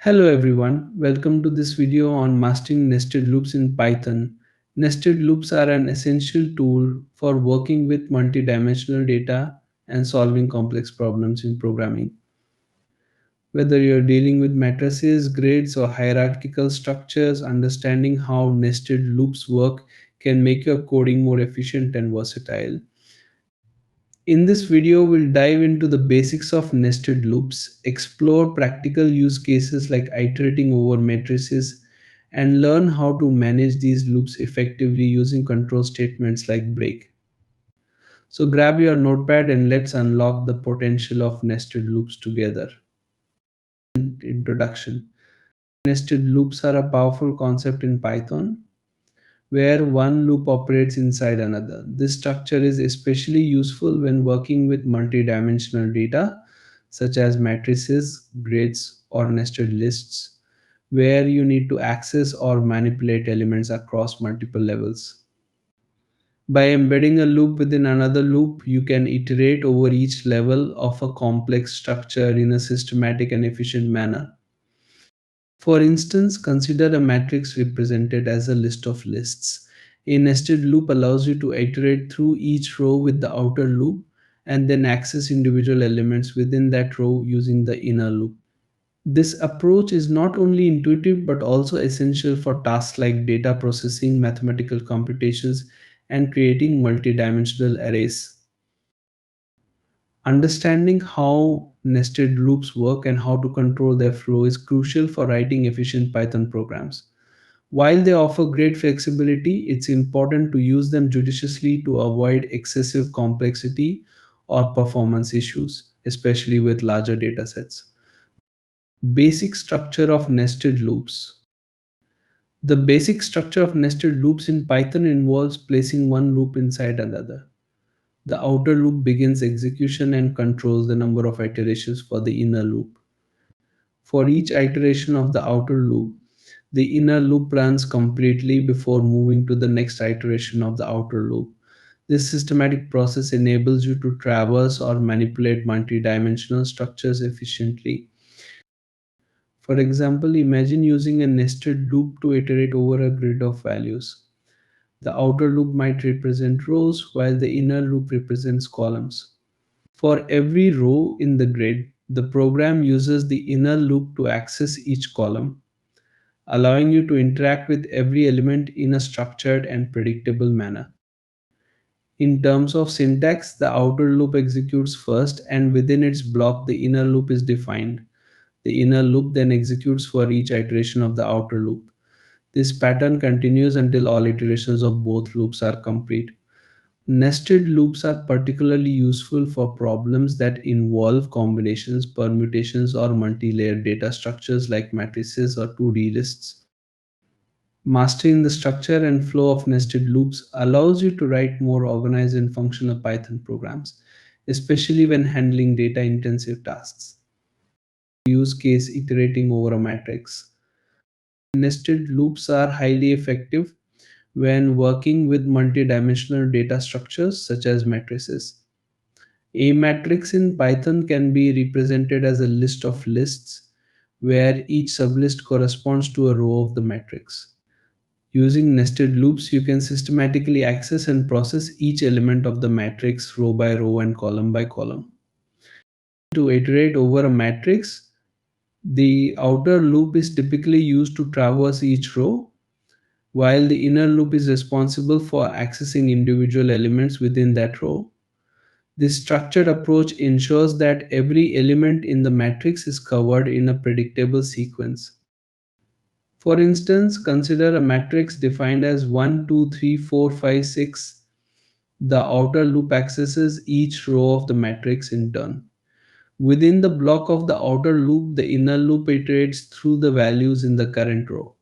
Hello everyone, welcome to this video on mastering nested loops in Python. Nested loops are an essential tool for working with multi-dimensional data and solving complex problems in programming. Whether you're dealing with matrices, grids, or hierarchical structures, understanding how nested loops work can make your coding more efficient and versatile. In this video, we'll dive into the basics of nested loops, explore practical use cases like iterating over matrices, and learn how to manage these loops effectively using control statements like break. So grab your notepad and let's unlock the potential of nested loops together. Introduction. Nested loops are a powerful concept in Python where one loop operates inside another. This structure is especially useful when working with multi-dimensional data, such as matrices, grids, or nested lists, where you need to access or manipulate elements across multiple levels. By embedding a loop within another loop, you can iterate over each level of a complex structure in a systematic and efficient manner. For instance, consider a matrix represented as a list of lists. A nested loop allows you to iterate through each row with the outer loop and then access individual elements within that row using the inner loop. This approach is not only intuitive but also essential for tasks like data processing, mathematical computations, and creating multidimensional arrays. Understanding how nested loops work and how to control their flow is crucial for writing efficient Python programs. While they offer great flexibility, it's important to use them judiciously to avoid excessive complexity or performance issues, especially with larger datasets. Basic structure of nested loops. The basic structure of nested loops in Python involves placing one loop inside another. The outer loop begins execution and controls the number of iterations for the inner loop. For each iteration of the outer loop, the inner loop runs completely before moving to the next iteration of the outer loop. This systematic process enables you to traverse or manipulate multi-dimensional structures efficiently. For example, imagine using a nested loop to iterate over a grid of values. The outer loop might represent rows while the inner loop represents columns. For every row in the grid, the program uses the inner loop to access each column, allowing you to interact with every element in a structured and predictable manner. In terms of syntax, the outer loop executes first, and within its block, the inner loop is defined. The inner loop then executes for each iteration of the outer loop. This pattern continues until all iterations of both loops are complete. Nested loops are particularly useful for problems that involve combinations, permutations, or multi-layered data structures like matrices or 2D lists. Mastering the structure and flow of nested loops allows you to write more organized and functional Python programs, especially when handling data-intensive tasks. Use case iterating over a matrix. Nested loops are highly effective when working with multi-dimensional data structures such as matrices. A matrix in Python can be represented as a list of lists where each sublist corresponds to a row of the matrix. Using nested loops, you can systematically access and process each element of the matrix row by row and column by column. To iterate over a matrix, the outer loop is typically used to traverse each row, while the inner loop is responsible for accessing individual elements within that row. This structured approach ensures that every element in the matrix is covered in a predictable sequence. For instance, consider a matrix defined as 1, 2, 3, 4, 5, 6. The outer loop accesses each row of the matrix in turn. Within the block of the outer loop, the inner loop iterates through the values in the current row.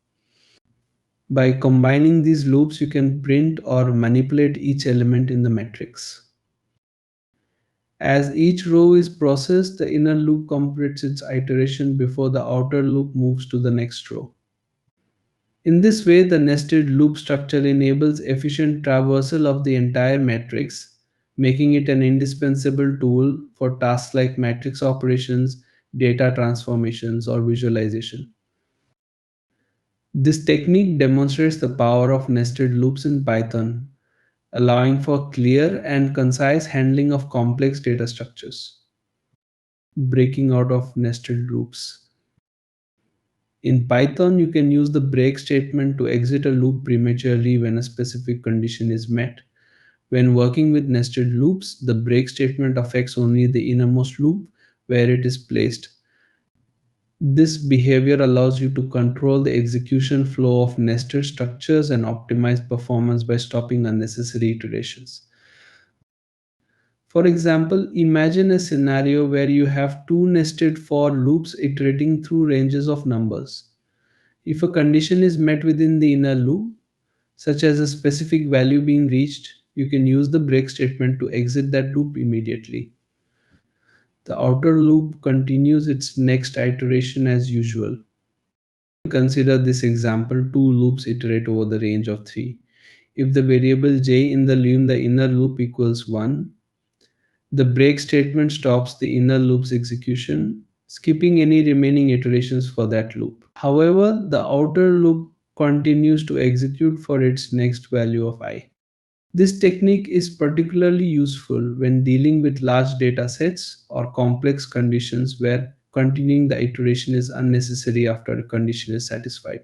By combining these loops, you can print or manipulate each element in the matrix. As each row is processed, the inner loop completes its iteration before the outer loop moves to the next row. In this way, the nested loop structure enables efficient traversal of the entire matrix, making it an indispensable tool for tasks like matrix operations, data transformations, or visualization. This technique demonstrates the power of nested loops in Python, allowing for clear and concise handling of complex data structures. Breaking out of nested loops. In Python, you can use the break statement to exit a loop prematurely when a specific condition is met. When working with nested loops, the break statement affects only the innermost loop where it is placed. This behavior allows you to control the execution flow of nested structures and optimize performance by stopping unnecessary iterations. For example, imagine a scenario where you have two nested for loops iterating through ranges of numbers. If a condition is met within the inner loop, such as a specific value being reached, you can use the break statement to exit that loop immediately. The outer loop continues its next iteration as usual. Consider this example: two loops iterate over the range of 3. If the variable j in the inner loop equals 1, the break statement stops the inner loop's execution, skipping any remaining iterations for that loop. However, the outer loop continues to execute for its next value of I. This technique is particularly useful when dealing with large data sets or complex conditions where continuing the iteration is unnecessary after a condition is satisfied.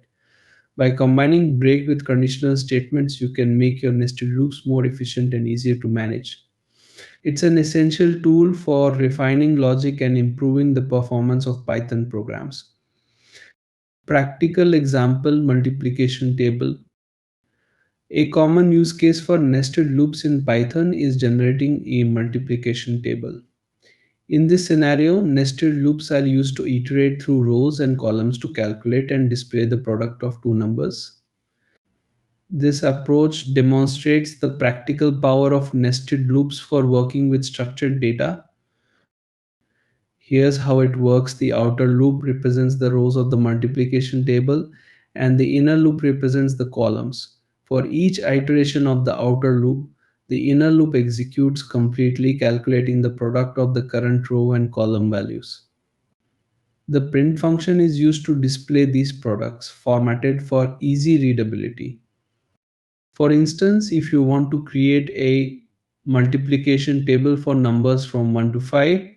By combining break with conditional statements, you can make your nested loops more efficient and easier to manage. It's an essential tool for refining logic and improving the performance of Python programs. Practical example: multiplication table. A common use case for nested loops in Python is generating a multiplication table. In this scenario, nested loops are used to iterate through rows and columns to calculate and display the product of two numbers. This approach demonstrates the practical power of nested loops for working with structured data. Here's how it works: the outer loop represents the rows of the multiplication table, and the inner loop represents the columns. For each iteration of the outer loop, the inner loop executes completely, calculating the product of the current row and column values. The print function is used to display these products, formatted for easy readability. For instance, if you want to create a multiplication table for numbers from 1 to 5,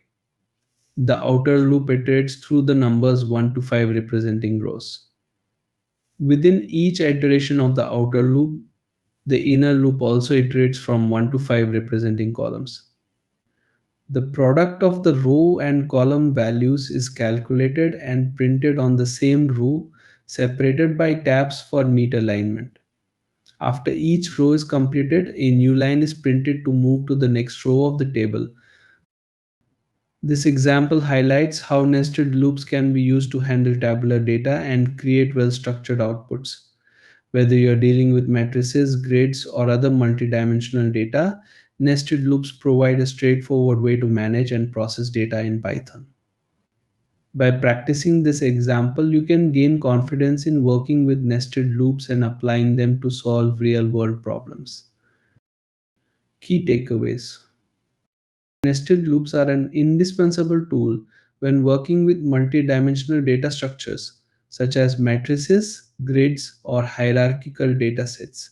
the outer loop iterates through the numbers 1 to 5 representing rows. Within each iteration of the outer loop, the inner loop also iterates from 1 to 5 representing columns. The product of the row and column values is calculated and printed on the same row, separated by tabs for neat alignment. After each row is completed, a new line is printed to move to the next row of the table. This example highlights how nested loops can be used to handle tabular data and create well-structured outputs. Whether you're dealing with matrices, grids, or other multidimensional data, nested loops provide a straightforward way to manage and process data in Python. By practicing this example, you can gain confidence in working with nested loops and applying them to solve real-world problems. Key takeaways: nested loops are an indispensable tool when working with multidimensional data structures, such as matrices, grids, or hierarchical data sets.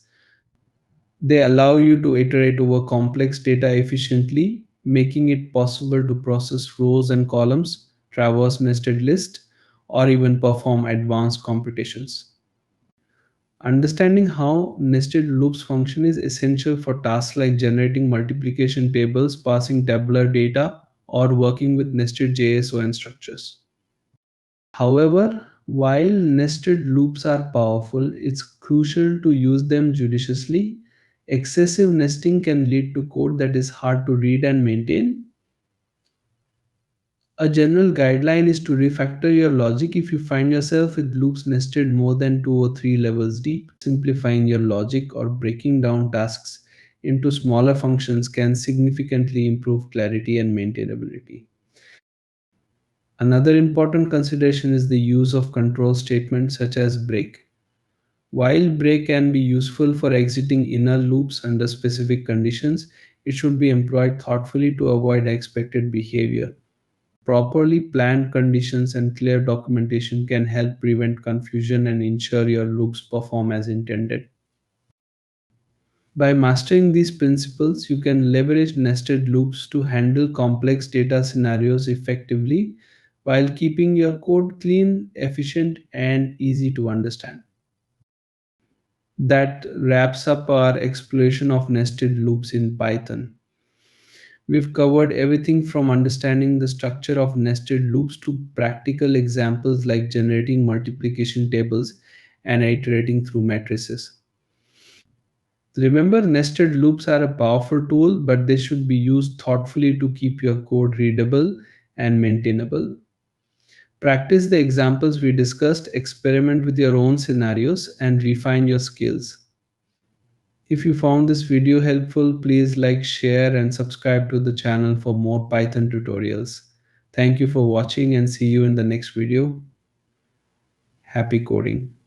They allow you to iterate over complex data efficiently, making it possible to process rows and columns, traverse nested lists, or even perform advanced computations. Understanding how nested loops function is essential for tasks like generating multiplication tables, parsing tabular data, or working with nested JSON structures. However, while nested loops are powerful, it's crucial to use them judiciously. Excessive nesting can lead to code that is hard to read and maintain. A general guideline is to refactor your logic if you find yourself with loops nested more than 2 or 3 levels deep. Simplifying your logic or breaking down tasks into smaller functions can significantly improve clarity and maintainability. Another important consideration is the use of control statements such as break. While break can be useful for exiting inner loops under specific conditions, it should be employed thoughtfully to avoid unexpected behavior. Properly planned conditions and clear documentation can help prevent confusion and ensure your loops perform as intended. By mastering these principles, you can leverage nested loops to handle complex data scenarios effectively while keeping your code clean, efficient, and easy to understand. That wraps up our exploration of nested loops in Python. We've covered everything from understanding the structure of nested loops to practical examples like generating multiplication tables and iterating through matrices. Remember, nested loops are a powerful tool, but they should be used thoughtfully to keep your code readable and maintainable. Practice the examples we discussed, experiment with your own scenarios, and refine your skills. If you found this video helpful, please like, share, and subscribe to the channel for more Python tutorials. Thank you for watching and see you in the next video. Happy coding.